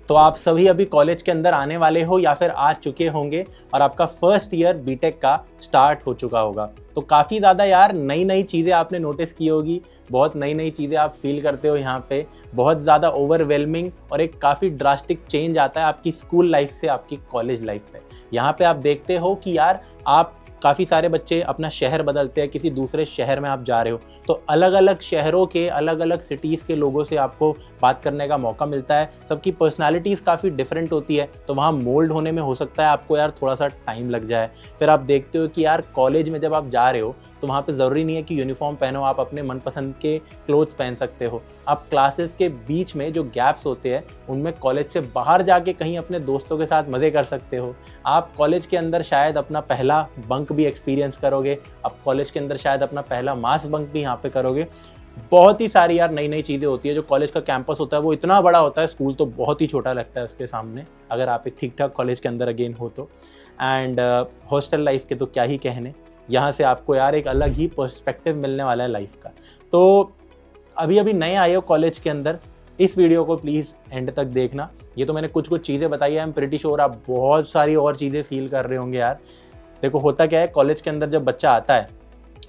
तो आप सभी अभी कॉलेज के अंदर आने वाले हो या फिर आ चुके होंगे और आपका फर्स्ट ईयर बीटेक का स्टार्ट हो चुका होगा। तो काफ़ी ज़्यादा यार नई नई चीज़ें आपने नोटिस की होगी, बहुत नई नई चीज़ें आप फील करते हो यहाँ पे, बहुत ज़्यादा ओवरवेलमिंग और एक काफ़ी ड्रास्टिक चेंज आता है आपकी स्कूल लाइफ से आपकी कॉलेज लाइफ पे। यहाँ पे आप देखते हो कि यार आप काफ़ी सारे बच्चे अपना शहर बदलते हैं, किसी दूसरे शहर में आप जा रहे हो तो अलग अलग शहरों के अलग अलग सिटीज़ के लोगों से आपको बात करने का मौका मिलता है। सबकी पर्सनालिटीज़ काफ़ी डिफरेंट होती है, तो वहाँ मोल्ड होने में हो सकता है आपको यार थोड़ा सा टाइम लग जाए। फिर आप देखते हो कि यार कॉलेज में जब आप जा रहे हो तो वहाँ पे ज़रूरी नहीं है कि यूनिफॉर्म पहनो, आप अपने मनपसंद के क्लोथ्स पहन सकते हो। आप क्लासेस के बीच में जो गैप्स होते हैं उनमें कॉलेज से बाहर जाके कहीं अपने दोस्तों के साथ मज़े कर सकते हो। आप कॉलेज के अंदर शायद अपना पहला बंक भी एक्सपीरियंस करोगे, आप कॉलेज के अंदर शायद अपना पहला मास बंक भी यहाँ पे करोगे। बहुत ही सारी यार नई नई चीज़ें होती है। जो कॉलेज का कैंपस होता है वो इतना बड़ा होता है, स्कूल तो बहुत ही छोटा लगता है उसके सामने, अगर आप एक ठीक ठाक कॉलेज के अंदर अगेन हो तो। एंड हॉस्टल लाइफ के तो क्या ही कहने, यहाँ से आपको यार एक अलग ही पर्सपेक्टिव मिलने वाला है लाइफ का। तो अभी अभी नए आए हो कॉलेज के अंदर, इस वीडियो को प्लीज़ एंड तक देखना। ये तो मैंने कुछ कुछ चीज़ें बताई है, आई एम प्रीटी श्योर आप बहुत सारी और चीज़ें फील कर रहे होंगे यार। देखो होता क्या है, कॉलेज के अंदर जब बच्चा आता है,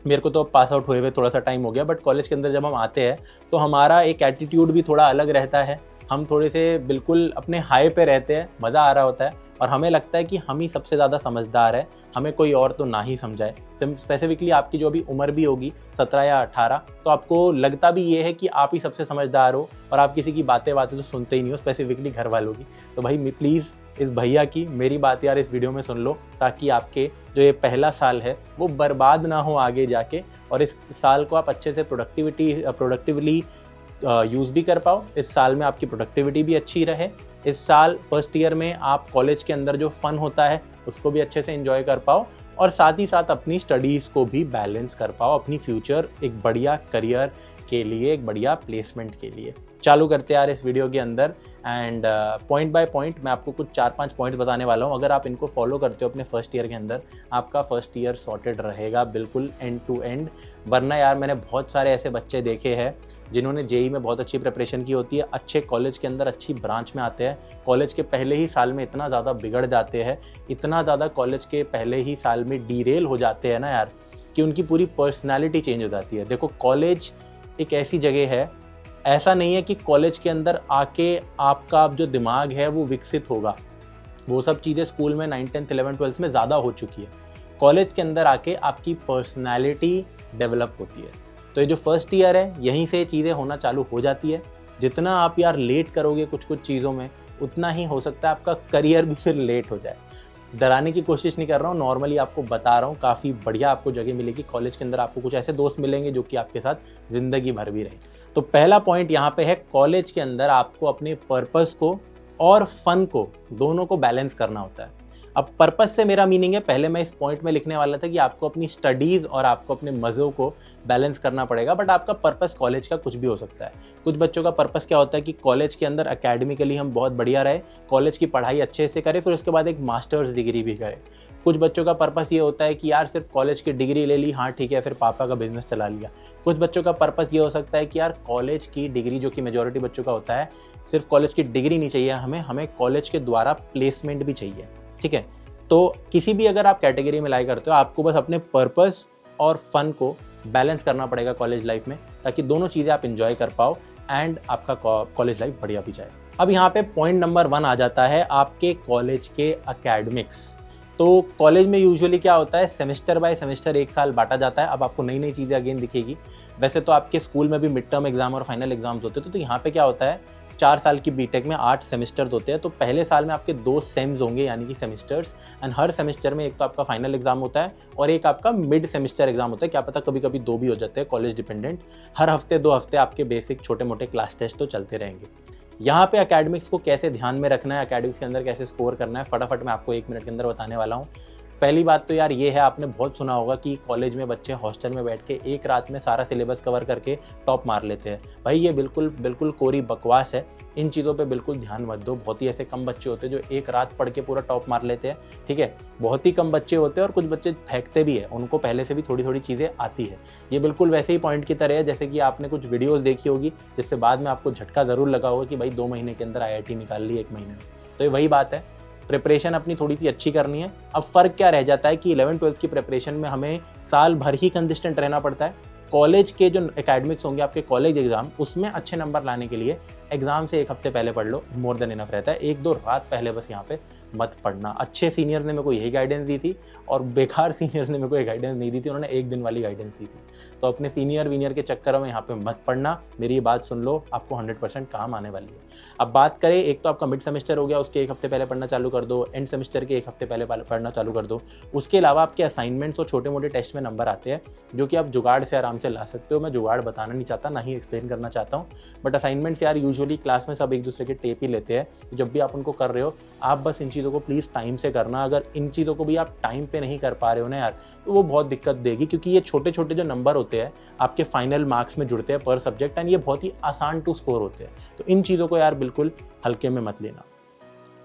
मेरे को तो पास आउट हुए थोड़ा सा टाइम हो गया, बट कॉलेज के अंदर जब हम आते हैं तो हमारा एक एटीट्यूड भी थोड़ा अलग रहता है। हम थोड़े से बिल्कुल अपने हाई पे रहते हैं, मज़ा आ रहा होता है और हमें लगता है कि हम ही सबसे ज़्यादा समझदार है, हमें कोई और तो ना ही समझाए। स्पेसिफिकली आपकी जो अभी उम्र भी होगी 17 या 18, तो आपको लगता भी ये है कि आप ही सबसे समझदार हो और आप किसी की बातें तो सुनते ही नहीं हो, स्पेसिफिकली घर वालों की। तो भाई प्लीज़ इस भैया की मेरी बात यार इस वीडियो में सुन लो, ताकि आपके जो ये पहला साल है वो बर्बाद ना हो आगे जाके, और इस साल को आप अच्छे से प्रोडक्टिवली यूज़ भी कर पाओ। इस साल में आपकी प्रोडक्टिविटी भी अच्छी रहे। इस साल फर्स्ट ईयर में आप कॉलेज के अंदर जो फ़न होता है उसको भी अच्छे से एंजॉय कर पाओ, और साथ ही साथ अपनी स्टडीज़ को भी बैलेंस कर पाओ, अपनी फ्यूचर एक बढ़िया करियर के लिए, एक बढ़िया प्लेसमेंट के लिए। चालू करते हैं यार इस वीडियो के अंदर, एंड पॉइंट बाय पॉइंट मैं आपको कुछ 4-5 पॉइंट्स बताने वाला हूँ। अगर आप इनको फॉलो करते हो अपने फर्स्ट ईयर के अंदर, आपका फर्स्ट ईयर सॉर्टेड रहेगा बिल्कुल एंड टू एंड। वरना यार मैंने बहुत सारे ऐसे बच्चे देखे हैं जिन्होंने जेई में बहुत अच्छी प्रिपरेशन की होती है, अच्छे कॉलेज के अंदर अच्छी ब्रांच में आते हैं, कॉलेज के पहले ही साल में इतना ज़्यादा बिगड़ जाते हैं, इतना ज़्यादा कॉलेज के पहले ही साल में डीरेल हो जाते हैं ना यार, कि उनकी पूरी पर्सनैलिटी चेंज हो जाती है। देखो कॉलेज एक ऐसी जगह है, ऐसा नहीं है कि कॉलेज के अंदर आके आपका जो दिमाग है वो विकसित होगा, वो सब चीज़ें स्कूल में 9th 10th 11th 12th में ज़्यादा हो चुकी है। कॉलेज के अंदर आके आपकी पर्सनैलिटी डेवलप होती है। तो ये जो फर्स्ट ईयर है यहीं से चीज़ें होना चालू हो जाती है। जितना आप यार लेट करोगे कुछ कुछ चीज़ों में, उतना ही हो सकता है आपका करियर भी फिर लेट हो जाए। डराने की कोशिश नहीं कर रहा हूँ, नॉर्मली आपको बता रहा हूँ, काफ़ी बढ़िया आपको जगह मिलेगी कॉलेज के अंदर। आपको कुछ ऐसे दोस्त मिलेंगे जो कि आपके साथ ज़िंदगी भर भी रहें। तो पहला पॉइंट यहाँ पे है, कॉलेज के अंदर आपको अपने पर्पस को और फन को, दोनों को बैलेंस करना होता है। अब पर्पस से मेरा मीनिंग है, पहले मैं इस पॉइंट में लिखने वाला था कि आपको अपनी स्टडीज़ और आपको अपने मज़ों को बैलेंस करना पड़ेगा, बट आपका पर्पस कॉलेज का कुछ भी हो सकता है। कुछ बच्चों का पर्पस क्या होता है कि कॉलेज के अंदर एकेडमिकली हम बहुत बढ़िया रहे, कॉलेज की पढ़ाई अच्छे से करें, फिर उसके बाद एक मास्टर्स डिग्री भी करें। कुछ बच्चों का पर्पस ये होता है कि यार सिर्फ कॉलेज की डिग्री ले ली, हाँ ठीक है, फिर पापा का बिजनेस चला लिया। कुछ बच्चों का पर्पस ये हो सकता है कि यार कॉलेज की डिग्री, जो कि मेजॉरिटी बच्चों का होता है, सिर्फ कॉलेज की डिग्री नहीं चाहिए हमें कॉलेज के द्वारा प्लेसमेंट भी चाहिए। ठीक है, तो किसी भी अगर आप कैटेगरी में लाई करते हो, आपको बस अपने पर्पस और फन को बैलेंस करना पड़ेगा कॉलेज लाइफ में, ताकि दोनों चीज़ें आप इंजॉय कर पाओ एंड आपका कॉलेज लाइफ बढ़िया भी जाए। अब यहाँ पे पॉइंट नंबर 1 आ जाता है, आपके कॉलेज के एकेडमिक्स। तो कॉलेज में यूजुअली क्या होता है, सेमेस्टर बाय सेमेस्टर एक साल बांटा जाता है। अब आपको नई नई चीज़ें अगेन दिखेगी। वैसे तो आपके स्कूल में भी मिड टर्म एग्जाम और फाइनल एग्जाम्स होते हैं, तो यहाँ पे क्या होता है, 4 साल की बीटेक में 8 सेमेस्टर्स होते हैं। तो पहले साल में आपके 2 सेम्स होंगे, यानी कि सेमेस्टर्स, एंड हर सेमेस्टर में एक तो आपका फाइनल एग्जाम होता है और एक आपका मिड सेमेस्टर एग्जाम होता है। क्या पता कभी कभी 2 भी हो जाते हैं, कॉलेज डिपेंडेंट। हर हफ्ते 2 हफ्ते आपके बेसिक छोटे मोटे क्लास टेस्ट तो चलते रहेंगे। यहाँ पे एकेडमिक्स को कैसे ध्यान में रखना है, एकेडमिक्स के अंदर कैसे स्कोर करना है, फटाफट मैं आपको 1 मिनट के अंदर बताने वाला हूँ। पहली बात तो यार ये है, आपने बहुत सुना होगा कि कॉलेज में बच्चे हॉस्टल में बैठ के एक रात में सारा सिलेबस कवर करके टॉप मार लेते हैं। भाई ये बिल्कुल कोरी बकवास है। इन चीज़ों पे बिल्कुल ध्यान मत दो। बहुत ही ऐसे कम बच्चे होते हैं जो एक रात पढ़ के पूरा टॉप मार लेते हैं, ठीक है। बहुत ही कम बच्चे होते हैं और कुछ बच्चे फेंकते भी है, उनको पहले से भी थोड़ी थोड़ी चीज़ें आती है। ये बिल्कुल वैसे ही पॉइंट की तरह है जैसे कि आपने कुछ वीडियोज़ देखी होगी जिससे बाद में आपको झटका ज़रूर लगा होगा कि भाई 2 महीने के अंदर IIT निकाल ली 1 महीने में। तो ये वही बात है, प्रिपरेशन अपनी थोड़ी सी अच्छी करनी है। अब फ़र्क क्या रह जाता है कि 11th-12th की प्रिपरेशन में हमें साल भर ही कंसिस्टेंट रहना पड़ता है। कॉलेज के जो एकेडमिक्स होंगे, आपके कॉलेज एग्जाम, उसमें अच्छे नंबर लाने के लिए एग्जाम से 1 हफ्ते पहले पढ़ लो, मोर देन इनफ रहता है। 1-2 रात पहले बस यहाँ पे मत पढ़ना। अच्छे सीनियर ने मेरे को यही गाइडेंस दी थी और बेकार सीनियर्स ने मेरे को ये गाइडेंस नहीं दी थी, उन्होंने 1 दिन वाली गाइडेंस दी थी। तो अपने सीनियर वीनियर के चक्कर में यहाँ पे मत पढ़ना। मेरी ये बात सुन लो, आपको 100% काम आने वाली है। अब बात करें, एक तो आपका मिड सेमेस्टर हो गया, उसके 1 हफ्ते पहले पढ़ना चालू कर दो। एंड सेमेस्टर के 1 हफ्ते पहले पढ़ना चालू कर दो। उसके अलावा आपके असाइनमेंट्स और छोटे मोटे टेस्ट में नंबर आते हैं जो कि आप जुगाड़ से आराम से ला सकते हो। मैं जुगाड़ बताना नहीं चाहता, ना ही एक्सप्लेन करना चाहता हूँ, बट असाइनमेंट्स यार यूजुअली क्लास में सब एक दूसरे के टेप ही लेते हैं। तो जब भी आप उनको कर रहे हो, आप बस इन चीज़ों को प्लीज़ टाइम से करना। अगर इन चीज़ों को भी आप टाइम पे नहीं कर पा रहे हो ना यार, तो वो बहुत दिक्कत देगी, क्योंकि ये छोटे छोटे जो नंबर होते हैं आपके फाइनल मार्क्स में जुड़ते हैं पर सब्जेक्ट, एंड ये बहुत ही आसान टू स्कोर होते हैं। तो इन चीज़ों को यार बिल्कुल हल्के में मत लेना।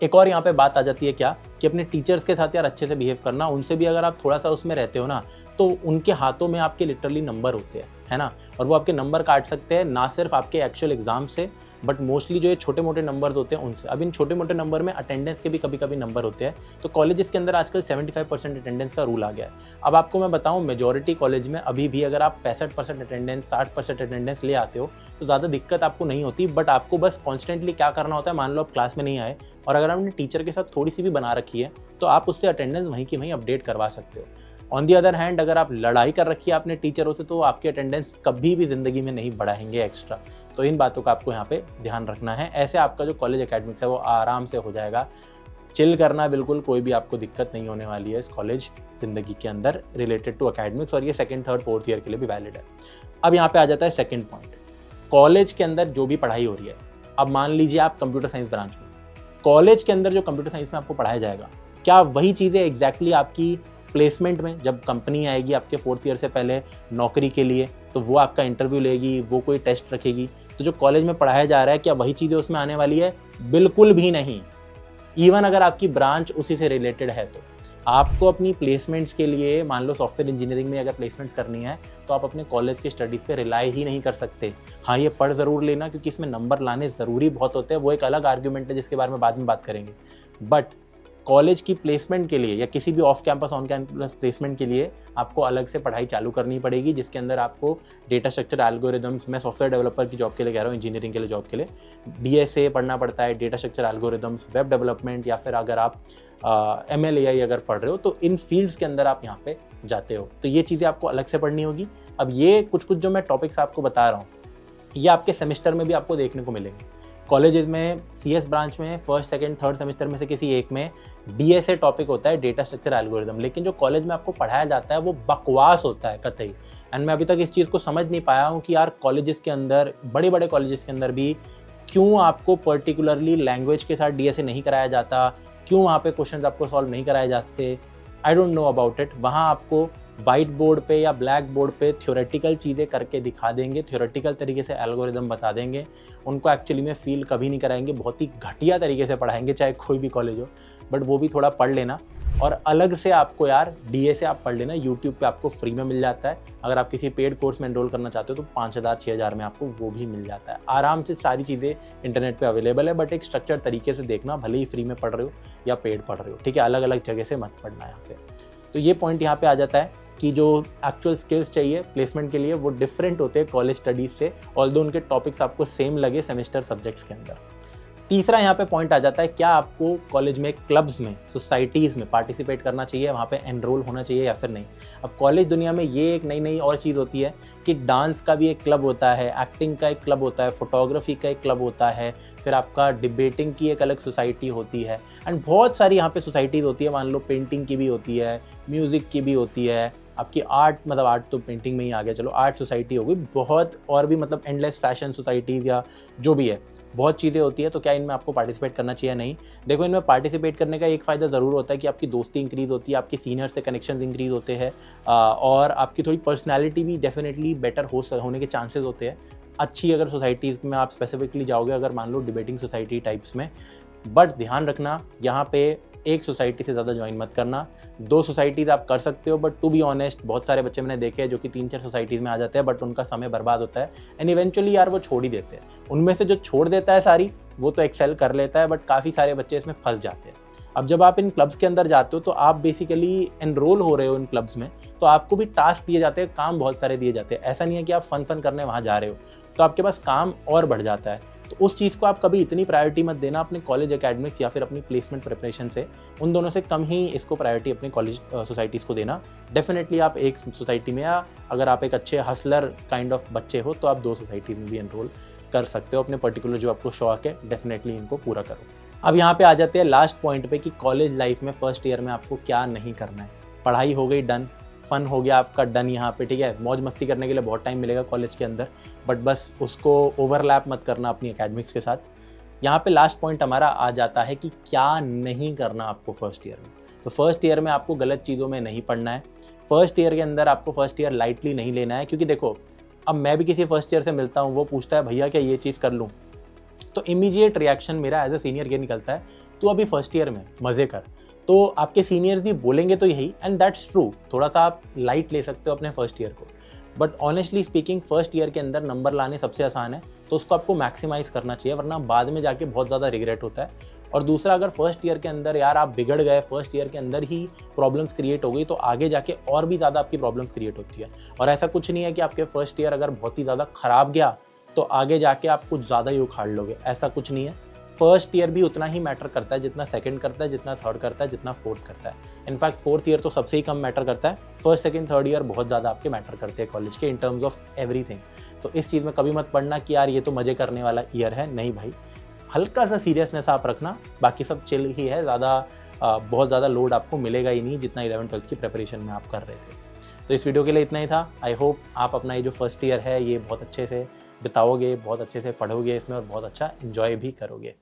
एक और यहाँ पे बात आ जाती है क्या, कि अपने टीचर्स के साथ यार अच्छे से बिहेव करना। उनसे भी अगर आप थोड़ा सा उसमें रहते हो ना, तो उनके हाथों में आपके लिटरली नंबर होते हैं, है ना, और वो आपके नंबर काट सकते हैं, ना सिर्फ आपके एक्चुअल एग्जाम से, बट मोस्टली जो ये छोटे मोटे नंबर्स होते हैं उनसे। अब इन छोटे मोटे नंबर में अटेंडेंस के भी कभी कभी नंबर होते हैं। तो कॉलेजेस के अंदर आजकल 75% अटेंडेंस का रूल आ गया है। अब आपको मैं बताऊं, मेजॉरिटी कॉलेज में अभी भी अगर आप 65% अटेंडेंस, 60% अटेंडेंस ले आते हो तो ज़्यादा दिक्कत आपको नहीं होती। बट आपको बस कॉन्स्टेंटली क्या करना होता है, मान लो आप क्लास में नहीं आए और अगर आपने टीचर के साथ थोड़ी सी भी बना रखी है तो आप उससे अटेंडेंस वहीं की वहीं अपडेट करवा सकते हो। ऑन दी अदर हैंड, अगर आप लड़ाई कर रखी है आपने टीचरों से, तो आपकी अटेंडेंस कभी भी ज़िंदगी में नहीं बढ़ाएंगे एक्स्ट्रा। तो इन बातों का आपको यहाँ पे ध्यान रखना है। ऐसे आपका जो कॉलेज एकेडमिक्स है वो आराम से हो जाएगा। चिल करना, बिल्कुल कोई भी आपको दिक्कत नहीं होने वाली है इस कॉलेज ज़िंदगी के अंदर रिलेटेड टू एकेडमिक्स, और ये 2nd, 3rd, 4th ईयर के लिए भी वैलिड है। अब यहाँ पे आ जाता है सेकेंड पॉइंट, कॉलेज के अंदर जो भी पढ़ाई हो रही है। अब मान लीजिए आप कंप्यूटर साइंस ब्रांच में, कॉलेज के अंदर जो कंप्यूटर साइंस में आपको पढ़ाया जाएगा, क्या वही चीज़ें एग्जैक्टली आपकी प्लेसमेंट में, जब कंपनी आएगी आपके 4th ईयर से पहले नौकरी के लिए, तो वो आपका इंटरव्यू लेगी, वो कोई टेस्ट रखेगी, तो जो कॉलेज में पढ़ाया जा रहा है क्या वही चीज़ें उसमें आने वाली है? बिल्कुल भी नहीं। इवन अगर आपकी ब्रांच उसी से रिलेटेड है, तो आपको अपनी प्लेसमेंट्स के लिए, मान लो सॉफ्टवेयर इंजीनियरिंग में अगर प्लेसमेंट्स करनी है, तो आप अपने कॉलेज के स्टडीज़ पे रिलाई ही नहीं कर सकते। हाँ, ये पढ़ ज़रूर लेना, क्योंकि इसमें नंबर लाने ज़रूरी बहुत होते हैं, वो एक अलग आर्ग्यूमेंट है जिसके बारे में बाद में बात करेंगे। बट कॉलेज की प्लेसमेंट के लिए या किसी भी off campus on campus placement के लिए आपको अलग से पढ़ाई चालू करनी पड़ेगी, जिसके अंदर आपको डेटा स्ट्रक्चर एल्गोरिदम्स, मैं सॉफ्टवेयर डेवलपर की जॉब के लिए कह रहा हूँ, इंजीनियरिंग के लिए जॉब के लिए DSA पढ़ना पड़ता है, data structure algorithms, web development, या फिर अगर आप ML/AI अगर पढ़ रहे हो तो इन फील्ड्स के अंदर आप यहाँ पे जाते हो, तो ये चीज़ें आपको अलग से पढ़नी होगी। अब ये कुछ जो मैं टॉपिक्स आपको बता रहा हूँ, ये आपके सेमेस्टर में भी आपको देखने को मिलेंगे। कॉलेजेस में CS ब्रांच में 1st, 2nd, 3rd सेमेस्टर में से किसी एक में DSA टॉपिक होता है, डेटा स्ट्रक्चर एल्गोरिदम, लेकिन जो कॉलेज में आपको पढ़ाया जाता है वो बकवास होता है कतई। एंड मैं अभी तक इस चीज़ को समझ नहीं पाया हूँ कि यार कॉलेजेस के अंदर, बड़े बड़े कॉलेजेस के अंदर भी क्यों आपको पर्टिकुलरली लैंग्वेज के साथ DSA नहीं कराया जाता, क्यों वहाँ पे क्वेश्चंस आपको सॉल्व नहीं कराए जाते। I don't know about it. वहाँ आपको वाइट बोर्ड पे या ब्लैक बोर्ड पे थ्योरेटिकल चीज़ें करके दिखा देंगे, थ्योरेटिकल तरीके से एल्गोरिदम बता देंगे, उनको एक्चुअली में फील कभी नहीं कराएंगे, बहुत ही घटिया तरीके से पढ़ाएंगे, चाहे कोई भी कॉलेज हो। बट वो भी थोड़ा पढ़ लेना, और अलग से आपको यार DSA आप पढ़ लेना, यूट्यूब पे आपको फ्री में मिल जाता है। अगर आप किसी पेड कोर्स में एनरोल करना चाहते हो तो 5,000 6,000 में आपको वो भी मिल जाता है। आराम से सारी चीज़ें इंटरनेट पे अवेलेबल है, बट एक स्ट्रक्चर तरीके से देखना, भले ही फ्री में पढ़ रहे हो या पेड पढ़ रहे हो, ठीक है, अलग अलग जगह से मत पढ़ना यहाँ पे। तो ये पॉइंट यहाँ पे आ जाता है कि जो एक्चुअल स्किल्स चाहिए प्लेसमेंट के लिए वो डिफरेंट होते हैं कॉलेज स्टडीज़ से, ऑल्दो उनके टॉपिक्स आपको सेम लगे सेमेस्टर सब्जेक्ट्स के अंदर। तीसरा यहाँ पे पॉइंट आ जाता है, क्या आपको कॉलेज में क्लब्स में, सोसाइटीज़ में पार्टिसिपेट करना चाहिए, वहाँ पे एनरोल होना चाहिए या फिर नहीं। अब कॉलेज दुनिया में ये एक नई और चीज़ होती है कि डांस का भी एक क्लब होता है, एक्टिंग का एक क्लब होता है, फोटोग्राफी का एक क्लब होता है, फिर आपका डिबेटिंग की एक अलग सोसाइटी होती है, एंड बहुत सारी यहाँ पे सोसाइटीज़ होती है। मान लो पेंटिंग की भी होती है, म्यूज़िक की भी होती है, आपकी आर्ट, मतलब आर्ट तो पेंटिंग में ही आ गया, चलो आर्ट सोसाइटी हो गई, बहुत और भी मतलब एंडलेस फैशन सोसाइटीज़ या जो भी है। बहुत चीज़ें होती है, तो क्या इनमें आपको पार्टिसिपेट करना चाहिए? नहीं। देखो, इनमें पार्टिसिपेट करने का एक फ़ायदा ज़रूर होता है कि आपकी दोस्ती इंक्रीज़ होती है, आपके सीनियर से कनेक्शंस इंक्रीज़ होते हैं, और आपकी थोड़ी पर्सनैलिटी भी डेफिनेटली बेटर होने के चांसेस होते हैं। अच्छी अगर सोसाइटीज़ में आप स्पेसिफिकली जाओगे, अगर मान लो डिबेटिंग सोसाइटी टाइप्स में, बट ध्यान रखना यहाँ पे एक सोसाइटी से ज़्यादा ज्वाइन मत करना। 2 सोसाइटीज़ आप कर सकते हो, बट टू बी ऑनेस्ट बहुत सारे बच्चे मैंने देखे हैं जो कि 3-4 सोसाइटीज़ में आ जाते हैं, बट उनका समय बर्बाद होता है एंड इवेंचुअली यार वो छोड़ ही देते हैं। उनमें से जो छोड़ देता है सारी, वो तो एक्सेल कर लेता है, बट काफ़ी सारे बच्चे इसमें फंस जाते हैं। अब जब आप इन क्लब्स के अंदर जाते हो तो आप बेसिकली एनरोल हो रहे हो इन क्लब्स में, तो आपको भी टास्क दिए जाते हैं, काम बहुत सारे दिए जाते हैं। ऐसा नहीं है कि आप फन करने वहाँ जा रहे हो, तो आपके पास काम और बढ़ जाता है। तो उस चीज़ को आप कभी इतनी प्रायोरिटी मत देना अपने कॉलेज एकेडमिक्स या फिर अपनी प्लेसमेंट प्रिपरेशन से। उन दोनों से कम ही इसको प्रायोरिटी अपने कॉलेज सोसाइटीज़ को देना। डेफिनेटली आप एक सोसाइटी में, या अगर आप एक अच्छे हसलर काइंड ऑफ बच्चे हो, तो आप 2 सोसाइटीज़ में भी एनरोल कर सकते हो। अपने पर्टिकुलर जो आपको शौक है, डेफिनेटली इनको पूरा करो। अब यहाँ पे आ जाते हैं लास्ट पॉइंट पे कि कॉलेज लाइफ में फर्स्ट ईयर में आपको क्या नहीं करना है। पढ़ाई हो गई डन, फन हो गया आपका डन यहाँ पे, ठीक है। मौज मस्ती करने के लिए बहुत टाइम मिलेगा कॉलेज के अंदर, बट बस उसको ओवरलैप मत करना अपनी एकेडमिक्स के साथ। यहाँ पे लास्ट पॉइंट हमारा आ जाता है कि क्या नहीं करना आपको फर्स्ट ईयर में। तो फर्स्ट ईयर में आपको गलत चीज़ों में नहीं पढ़ना है। फर्स्ट ईयर के अंदर आपको फर्स्ट ईयर लाइटली नहीं लेना है, क्योंकि देखो, अब मैं भी किसी फर्स्ट ईयर से मिलता हूँ, वो पूछता है भैया क्या ये चीज़ कर लूँ, तो इमीडिएट रिएक्शन मेरा एज अ सीनियर ये निकलता है, तू अभी फर्स्ट ईयर में मज़े कर। तो आपके सीनियर्स भी बोलेंगे तो यही, एंड दैट्स ट्रू। थोड़ा सा आप लाइट ले सकते हो अपने फर्स्ट ईयर को, but honestly speaking first year के अंदर नंबर लाने सबसे आसान है, तो उसको आपको मैक्सिमाइज़ करना चाहिए, वरना बाद में जाके बहुत ज़्यादा रिग्रेट होता है। और दूसरा, अगर फर्स्ट ईयर के अंदर यार आप बिगड़ गए, फर्स्ट ईयर के अंदर ही प्रॉब्लम्स क्रिएट हो गई, तो आगे जाके और भी ज़्यादा आपकी प्रॉब्लम्स क्रिएट होती है। और ऐसा कुछ नहीं है कि आपके फर्स्ट ईयर अगर बहुत ही ज़्यादा ख़राब गया तो आगे जाके आप कुछ ज़्यादा ही उखाड़ लोगे, ऐसा कुछ नहीं है। फर्स्ट ईयर भी उतना ही मैटर करता है जितना सेकंड करता है, जितना थर्ड करता है, जितना फोर्थ करता है। इनफैक्ट फोर्थ ईयर तो सबसे ही कम मैटर करता है, फर्स्ट सेकंड थर्ड ईयर बहुत ज़्यादा आपके मैटर करते हैं कॉलेज के इन टर्म्स ऑफ एवरीथिंग। तो इस चीज़ में कभी मत पढ़ना कि यार ये तो मज़े करने वाला ईयर है, नहीं भाई, हल्का सा सीरियसनेस आप रखना, बाकी सब चिल ही है, बहुत ज़्यादा लोड आपको मिलेगा ही नहीं जितना 11th-12th की प्रिपरेशन में आप कर रहे थे। तो इस वीडियो के लिए इतना ही था। आई होप आप अपना ये जो फर्स्ट ईयर है ये बहुत अच्छे से बिताओगे, बहुत अच्छे से पढ़ोगे इसमें और बहुत अच्छा एंजॉय भी करोगे।